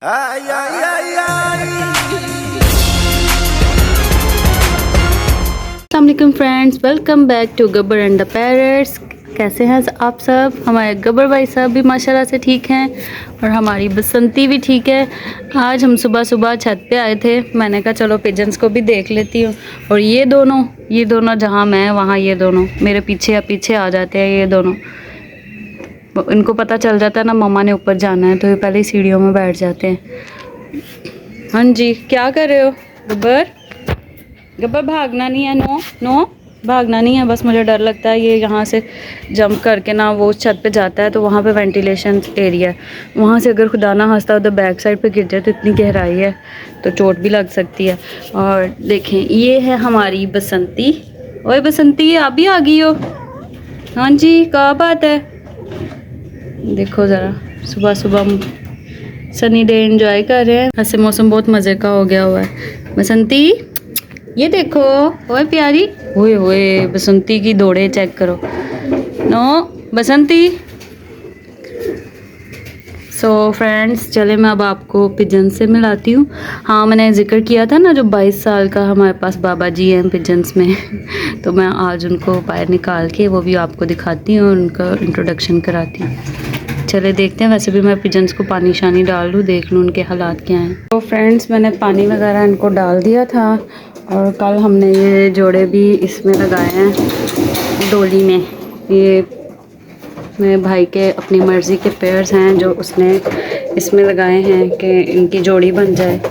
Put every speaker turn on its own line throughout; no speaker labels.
अस्सलामुअलैकुम friends, welcome back to Gabbar and the parrots. कैसे हैं आप सब? हमारे गब्बर भाई साहब भी माशाल्लाह से ठीक हैं और हमारी बसंती भी ठीक है। आज हम सुबह सुबह छत पे आए थे, मैंने कहा चलो पिजन्स को भी देख लेती हूँ। और ये दोनों जहाँ मैं वहाँ ये दोनों मेरे पीछे आ जाते हैं। ये दोनों, इनको पता चल जाता है ना मम्मा ने ऊपर जाना है, तो ये पहले ही सीढ़ियों में बैठ जाते हैं। हाँ जी, क्या कर रहे हो गब्बर? गब्बर भागना नहीं है, नो भागना नहीं है। बस मुझे डर लगता है ये यहाँ से जंप करके ना वो छत पे जाता है, तो वहाँ पे वेंटिलेशन एरिया है, वहाँ से अगर खुदा ना हंसता उधर बैक साइड पे गिर जाए तो इतनी गहराई है तो चोट भी लग सकती है। और देखें, ये है हमारी बसंती। ओए बसंती, आप भी आ गई हो? हाँ जी, क्या बात है? देखो ज़रा, सुबह सुबह सनी डे एंजॉय कर रहे हैं। ऐसे मौसम बहुत मज़े का हो गया हुआ है। बसंती ये देखो, ओए प्यारी, ओए ओए बसंती की दौड़े चेक करो। नो बसंती। सो फ्रेंड्स, चले मैं अब आपको पिजन से मिलाती हूँ। हाँ, मैंने जिक्र किया था ना जो 22 साल का हमारे पास बाबा जी हैं पिजन्स में तो मैं आज उनको बाहर निकाल के वो भी आपको दिखाती हूँ और उनका इंट्रोडक्शन कराती हूँ। चले देखते हैं। वैसे भी मैं पिजन्स को पानी शानी डाल दूँ, देख लूँ उनके हालात क्या हैं। तो फ्रेंड्स, मैंने पानी वगैरह इनको डाल दिया था और कल हमने ये जोड़े भी इसमें लगाए हैं डोली में। ये मेरे भाई के अपनी मर्ज़ी के पेयर्स हैं जो उसने इसमें लगाए हैं कि इनकी जोड़ी बन जाए।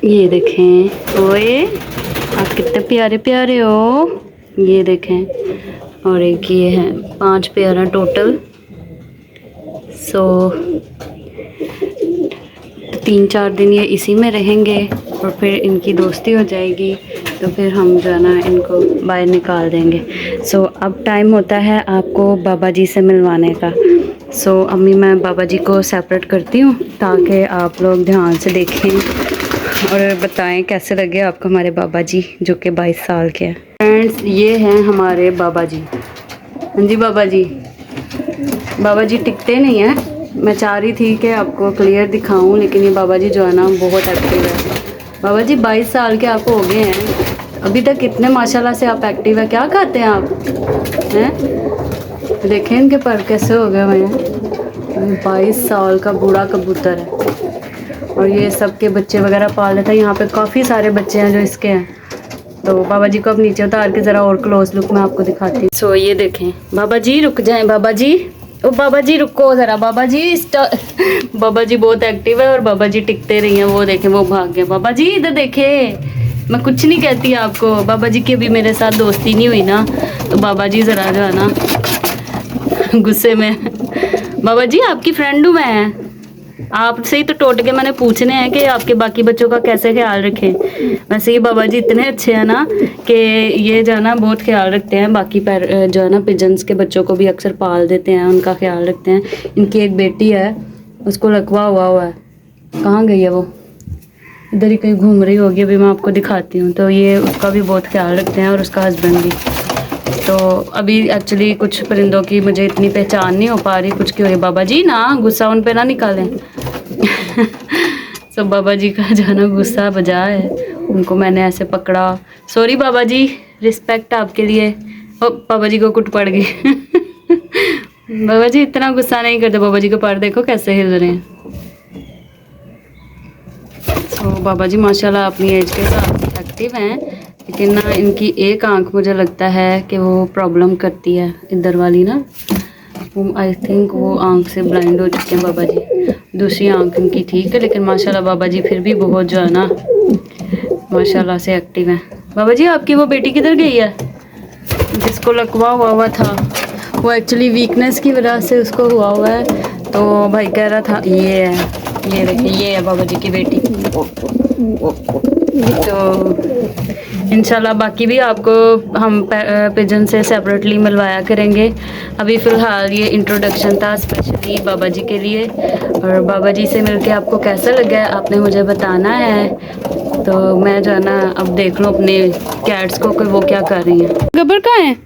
ये देखें, ओए आप कितने प्यारे प्यारे हो। ये देखें, और एक ये है, 5 पेयर हैं टोटल। सो 3-4 दिन ये इसी में रहेंगे और फिर इनकी दोस्ती हो जाएगी, तो फिर हम जो है ना इनको बाहर निकाल देंगे। सो अब टाइम होता है आपको बाबा जी से मिलवाने का। सो अम्मी, मैं बाबा जी को सेपरेट करती हूँ ताकि आप लोग ध्यान से देखें और बताएं कैसे लगे आपको हमारे बाबा जी जो कि 22 साल के हैं। फ्रेंड्स, ये हैं हमारे बाबा जी। हाँ जी बाबा जी, बाबा जी टिकते नहीं हैं। मैं चाह रही थी कि आपको क्लियर दिखाऊं, लेकिन ये बाबा जी जो है ना बहुत एक्टिव है। बाबा जी 22 साल के आप हो गए हैं, अभी तक कितने माशाल्लाह से आप एक्टिव है। क्या खाते हैं आप हैं? देखें इनके पर कैसे हो गए हुए हैं। 22 साल का बूढ़ा कबूतर है और ये सबके बच्चे वगैरह पाल लेता है। यहाँ पे काफ़ी सारे बच्चे हैं जो इसके हैं। तो बाबा जी को अब नीचे उतार के ज़रा और क्लोज लुक में आपको दिखाती हूँ। सो ये देखें, बाबा जी रुक जाएं। बाबा जी, ओ बाबा जी रुको ज़रा। बाबा जी बाबा जी बहुत एक्टिव है और बाबा जी टिकते रही हैं। वो देखें, वो भाग गए। बाबा जी इधर देखें, मैं कुछ नहीं कहती आपको। बाबा जी की अभी मेरे साथ दोस्ती नहीं हुई ना, तो बाबा जी ज़रा जो है ना गुस्से में। बाबा जी आपकी फ्रेंड हूँ मैं, आपसे ही तो टोट के मैंने पूछने हैं कि आपके बाकी बच्चों का कैसे ख्याल रखें। वैसे ये बाबा जी इतने अच्छे हैं ना कि ये जो है ना बहुत ख्याल रखते हैं। बाकी जो है ना पिजन्स के बच्चों को भी अक्सर पाल देते हैं, उनका ख्याल रखते हैं। इनकी एक बेटी है, उसको लकवा हुआ है। कहाँ गई है वो? इधर ही कहीं घूम रही होगी, अभी मैं आपको दिखाती हूँ। तो ये उसका भी बहुत ख्याल रखते हैं और उसका हस्बैंड भी। तो अभी एक्चुअली कुछ परिंदों की मुझे इतनी पहचान नहीं हो पा रही, कुछ क्यों है। बाबा जी ना गुस्सा उन पे ना निकालें सब बाबा जी का जो है ना गुस्सा बजा है, उनको मैंने ऐसे पकड़ा। सॉरी बाबा जी, रिस्पेक्ट आपके लिए। ओ बाबा जी को कुट पड़ गई बाबा जी इतना गुस्सा नहीं करते। बाबा जी के पैर देखो कैसे हिल रहे हैं। तो बाबा जी माशाल्लाह अपनी एज के साथ एक्टिव हैं, लेकिन ना इनकी एक आंख मुझे लगता है कि वो प्रॉब्लम करती है, इधर वाली ना। आई थिंक वो आंख से ब्लाइंड हो चुके हैं बाबा जी। दूसरी आंख इनकी ठीक है, लेकिन माशाल्लाह बाबा जी फिर भी बहुत जो है ना माशाल्लाह से एक्टिव हैं। बाबा जी आपकी वो बेटी किधर गई है जिसको लकवा हुआ था? वो एक्चुअली वीकनेस की वजह से उसको हुआ है, तो भाई कह रहा था। ये है, ये देखिए, ये है बाबा जी की बेटी। तो इंशाल्लाह बाकी भी आपको हम पिजन से सेपरेटली मिलवाया करेंगे। अभी फ़िलहाल ये इंट्रोडक्शन था स्पेशली बाबा जी के लिए, और बाबा जी से मिलके आपको कैसा लगा है आपने मुझे बताना है। तो मैं जो है ना अब देख लूँ अपने कैट्स को कि वो क्या कर रही हैं। गब्बर कहाँ है?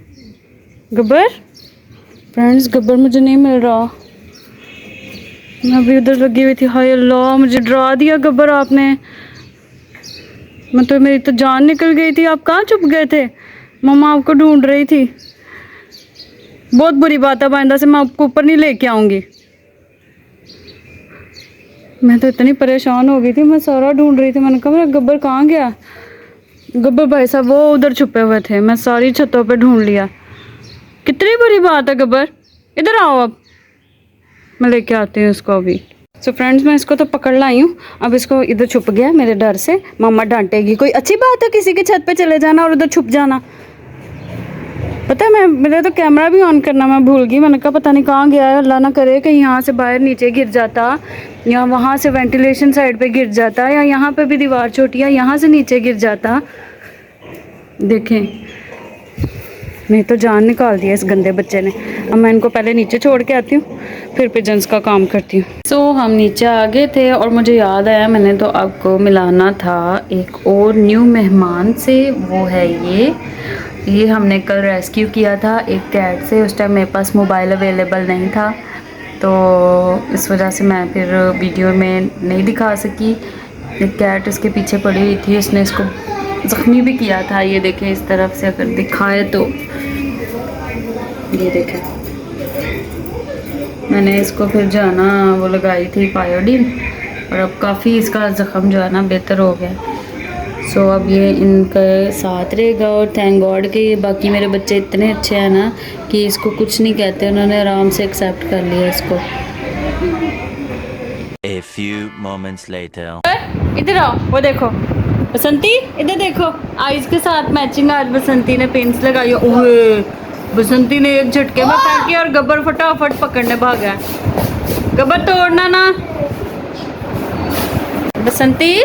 गब्बर फ्रेंड्स, गब्बर मुझे नहीं मिल रहा। मैं भी उधर लगी हुई थी। हाय अल्लाह, मुझे डरा दिया गब्बर आपने। मैं तो, मेरी तो जान निकल गई थी। आप कहाँ छुप गए थे? मम्मा आपको ढूंढ रही थी। बहुत बुरी बात है, बाइंदा से मैं आपको ऊपर नहीं लेके आऊंगी। मैं तो इतनी परेशान हो गई थी, मैं सारा ढूंढ रही थी। मैंने कहा मेरा गब्बर कहाँ गया? गब्बर भाई साहब वो उधर छुपे हुए थे। मैं सारी छतों पे ढूंढ लिया। कितनी बुरी बात है। गब्बर इधर आओ, अब मैं लेके आती हूँ इसको अभी। सो फ्रेंड्स, मैं इसको तो पकड़ लाई हूँ। अब इसको इधर छुप गया मेरे डर से। मम्मा डांटेगी। कोई अच्छी बात है किसी की छत पे चले जाना और उधर छुप जाना? पता है, मैं मेरा तो कैमरा भी ऑन करना मैं भूल गई। मैंने कहा पता नहीं कहाँ गया है। अल्लाह ना करे कहीं यहाँ से बाहर नीचे गिर जाता, या वहाँ से वेंटिलेशन साइड पे गिर जाता, या यहाँ पे भी दीवार छोटी है यहाँ से नीचे गिर जाता। देखें, नहीं तो जान निकाल दिया इस गंदे बच्चे ने। अब मैं इनको पहले नीचे छोड़ के आती हूँ, फिर पिजन्स का काम करती हूँ। सो हम नीचे आ गए थे और मुझे याद आया मैंने तो आपको मिलाना था एक और न्यू मेहमान से। वो है ये हमने कल रेस्क्यू किया था एक कैट से। उस टाइम मेरे पास मोबाइल अवेलेबल नहीं था, तो इस वजह से मैं फिर वीडियो में नहीं दिखा सकी। एक कैट इसके पीछे पड़ी हुई थी, उसने इसको ज़ख्मी भी किया था। ये देखें, इस तरफ से अगर दिखाए तो ये देखें, मैंने इसको फिर जो है ना वो लगाई थी पायोडीन, और अब काफ़ी इसका ज़ख़म जो है ना बेहतर हो गया। सो अब ये इनके साथ रहेगा। और थैंक गॉड कि ये बाकी मेरे बच्चे इतने अच्छे हैं ना कि इसको कुछ नहीं कहते, उन्होंने आराम से एक्सेप्ट कर लिया इसको।
A few moments later.
इधर आओ, वो देखो बसंती, इधर देखो। आइस के साथ मैचिंग आज बसंती ने पेंस लगाई। ओए, बसंती ने एक झटके में फेंकी और गब्बर फटाफट पकड़ने भागा। गब्बर तोड़ना ना। बसंती,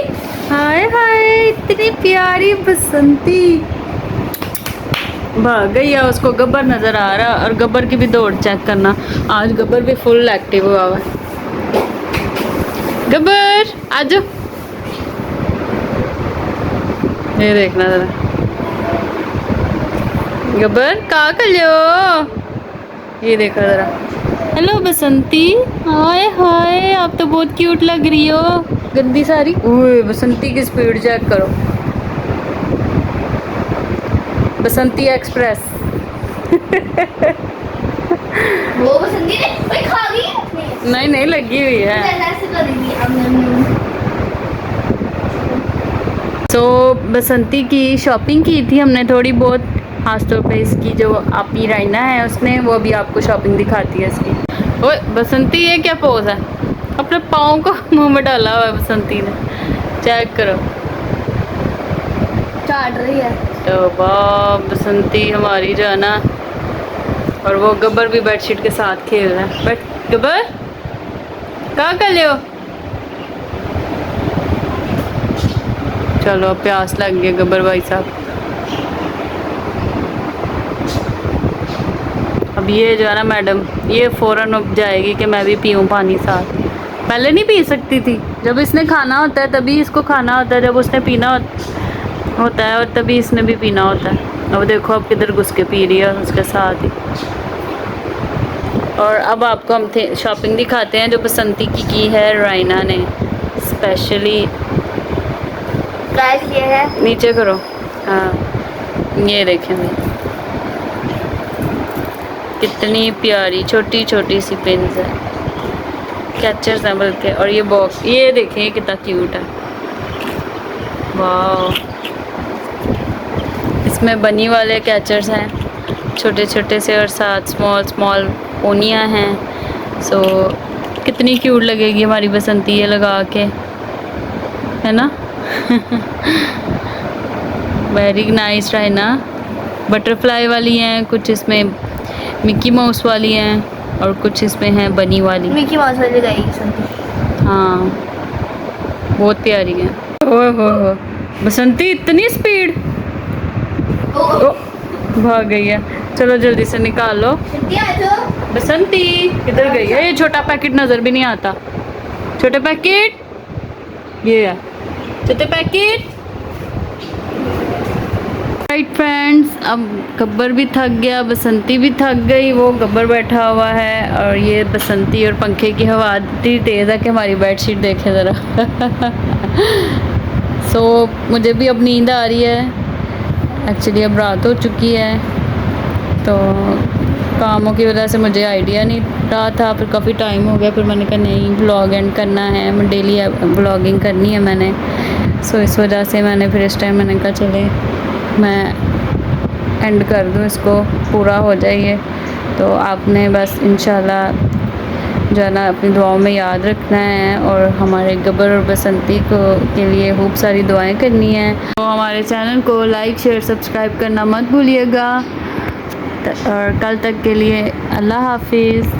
हाय हाय, इतनी प्यारी बसंती। भाग गई है, उसको गब्बर नजर आ रहा। और गब्बर की भी दौड़ चेक करना, आज गब्बर भी फुल एक्टिव हुआ हुआ है। गब्बर आ जाओ, ये देखना जरा। गब्बर कहाँ कर लो? ये देखो जरा। हेलो बसंती, हाय हाय, आप तो बहुत क्यूट लग रही हो। गंदी सारी। ओए, बसंती की स्पीड चेक करो। बसंती एक्सप्रेस।
वो बसंती ने भाई खा ली है?
नहीं नहीं, लगी हुई है।
ऐसे करेगी अब।
तो बसंती की शॉपिंग की थी हमने थोड़ी बहुत, खासतौर पे इसकी जो आपी राइना है उसने, वो भी आपको शॉपिंग दिखाती है इसकी। ओए बसंती, ये क्या पोज है? अपने पाँव को मुंह में डाला हुआ है बसंती ने, चेक करो।
चाट रही है
तो वाह, बसंती हमारी जो है ना। और वो गब्बर भी बेडशीट के साथ खेल रहा है। बट गब्बर कहाँ कर ले हो? चलो, प्यास लग गई गब्बर भाई साहब। अब ये जो है ना मैडम, ये फ़ौरन उब जाएगी कि मैं भी पीऊँ पानी साथ। पहले नहीं पी सकती थी, जब इसने खाना होता है तभी इसको खाना होता है, जब उसने पीना होता है और तभी इसने भी पीना होता है। अब देखो अब किधर घुस के पी रही है उसके साथ ही। और अब आपको हम शॉपिंग दिखाते हैं जो बसंती की है राइना ने स्पेशली।
प्राइस ये है,
नीचे करो। हाँ, ये देखें भाई, कितनी प्यारी छोटी छोटी सी पेन्स है, कैचर्स हैं बल्कि। और ये बॉक्स, ये देखें कितना क्यूट है। वाह, इसमें बनी वाले कैचर्स हैं छोटे छोटे से, और साथ स्मॉल स्मॉल पोनियाँ हैं। सो कितनी क्यूट लगेगी हमारी बसंती ये लगा के, है ना। Very nice राइना। बटरफ्लाई वाली हैं कुछ, इसमें मिक्की माउस वाली हैं, और कुछ इसमें हैं बनी वाली।
मिकी माउस वाली लगाई बसंती।
हाँ, बहुत प्यारी है। ओह हो, बसंती इतनी स्पीड। ओ, भाग गई है। चलो जल्दी से निकाल लो। बसंती किधर गई है? ये छोटा पैकेट नजर भी नहीं आता। छोटे पैकेट, ये है छोटे पैकेट। ऑलराइट फ्रेंड्स, अब गब्बर भी थक गया, बसंती भी थक गई। वो गब्बर बैठा हुआ है और ये बसंती, और पंखे की हवा इतनी तेज़ है कि हमारी बेडशीट देखे ज़रा। सो मुझे भी अब नींद आ रही है। एक्चुअली अब रात हो चुकी है, तो कामों की वजह से मुझे आइडिया नहीं रहा था। फिर काफ़ी टाइम हो गया, फिर मैंने कहा नहीं, व्लॉग एंड करना है, मैं डेली व्लॉगिंग करनी है मैंने। सो इस वजह से मैंने फिर इस टाइम मैंने कहा चले मैं एंड कर दूँ, इसको पूरा हो जाइए। तो आपने बस इंशाल्लाह जो है ना अपनी दुआओं में याद रखना है, और हमारे गब्बर और बसंती को के लिए खूब सारी दुआएं करनी हैं। तो हमारे चैनल को लाइक शेयर सब्सक्राइब करना मत भूलिएगा। और कल तक के लिए अल्लाह हाफिज़।